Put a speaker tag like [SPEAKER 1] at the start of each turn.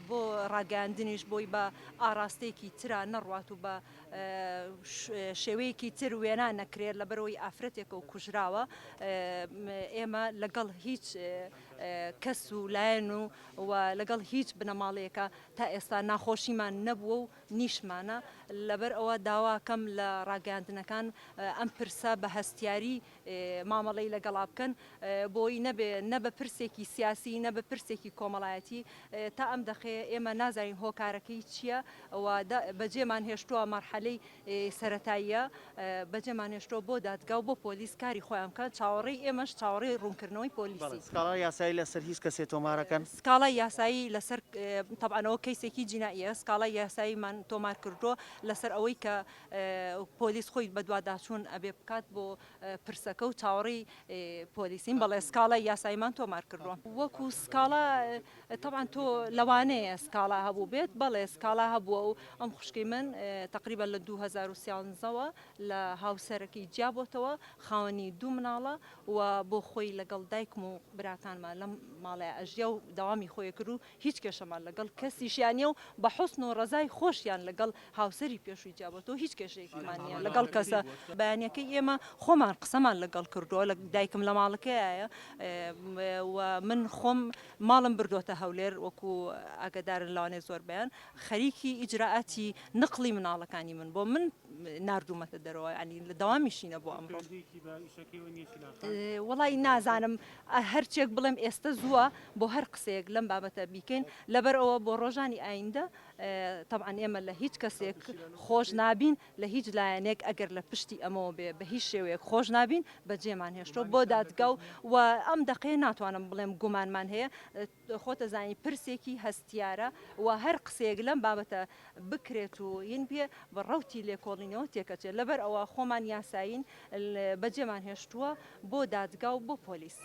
[SPEAKER 1] بۆ ڕاگەاندنیش بۆی بە ئاراستەیەکی ترا نەڕوات و بە شێوەیەکی تر وێنان نەکرێت لەبەرەوەی ئافرەتێکە و کوژراوە ئێمە لەگەڵ هیچ کەس و لایەن و لەگەڵ هیچ بنەماڵەیەەکە تا ئێستا ناخۆشیمان نەبووە و نیشمانە لەبەر ئەوە داواکەم لە ڕاگەاندنەکان ئەم پرسە بە هەستیاری مامەڵەی لەگەڵا بکەن بۆی نە بە پرسێکی سیاسی نە بە پرسێکی کۆمەڵایەتی تا ئەم دەخێ ئێمە نازانین هۆکارەکەی چییە بەجێمان هێشتووە مەرحەلەی سەرەتاییە بەجێمان هێشتۆ بۆ دادگا و بۆ پۆلیس کاری خۆیان بکە چاوەڕێی ئێمەش چاوەڕێی ڕوونکردنەوەی پۆلیسی
[SPEAKER 2] سکاڵای یاسایی لەسەر هیچ کەسێ تۆمارەکەن
[SPEAKER 1] سکاڵای یاسایی لەسەر تەبعەنەوە کەیسێکی جیناییە سکاڵای یاساییمان تۆمار کردووە لەسەر ئەوەی کە پۆلیس خۆی بەدواداچوون ئەبێ بکات بۆ پرسەکە و چاوەڕێی پۆلیسین بەڵێ سکاڵای یاساییمان تۆمار کردووە وەکو سکاڵا طبعاً تۆ لەوانەیە سکاڵا هەبوو بێت بەڵێ سکاڵا هەبووە و ئەم خوشکی من تقریبا لە 2013ەوە لە هاوسەرەکەی جیابۆتەوە خاوەنی دوو مناڵە و بۆ خۆی لەگەڵ دایکم و براکانمان لەم ماڵێ ئەژیا و داوامی خۆی کرد و هیچ کێشەمان لەگەڵ کەسیشیانە و بە حوسن و ڕزای خۆشیان لەگەڵ هاوسەری پێشووی جیابەتەوە هیچ کێشەیەکمانە لەگەڵ کەسە بەیانەکەی ئێمە خۆمان قسەمان لەگەڵ کردووە لە دایکم لە ماڵەکەیە و من خۆم ماڵم بردوۆتە هەولێر وەکو ئاگدارن لەوانێ زۆر بەیان خەریکی ئیجراعاتی نقلی مناڵەکانی من بۆ من نردوومەتە دەرەوە ینی لە داوامیشینە بۆ ئەمڕۆ وڵی نازانم هەرچێک بڵێم ئێستا زووە بۆ هەر قسەیەک لەم بابەتە بیکەین لەبەر ئەوە بۆ ڕۆژانی ئایندە طبعاً ئێمە لە هیچ کەسێک خۆش نابین لە هیچ لایەنێک ئەگەر لە پشتی ئەمەوە بێ بە هیچ شێوەیەک خۆش نابین بەجێمان هێشتۆ بۆ دادگا و ئەم دقەیە ناتوانم بڵێم گومانمان هەیە خۆتە زانی پرسێکی هەستیارە و هەر قسەیەک لەم بابەتە بکرێت و هین پێ بە ڕەوتی لێکۆڵینەوە تێکەچێت لەبەر ئەوە خۆمان یاساین بەجێمان هێشتووە بۆ دادگا و بۆ پۆلیس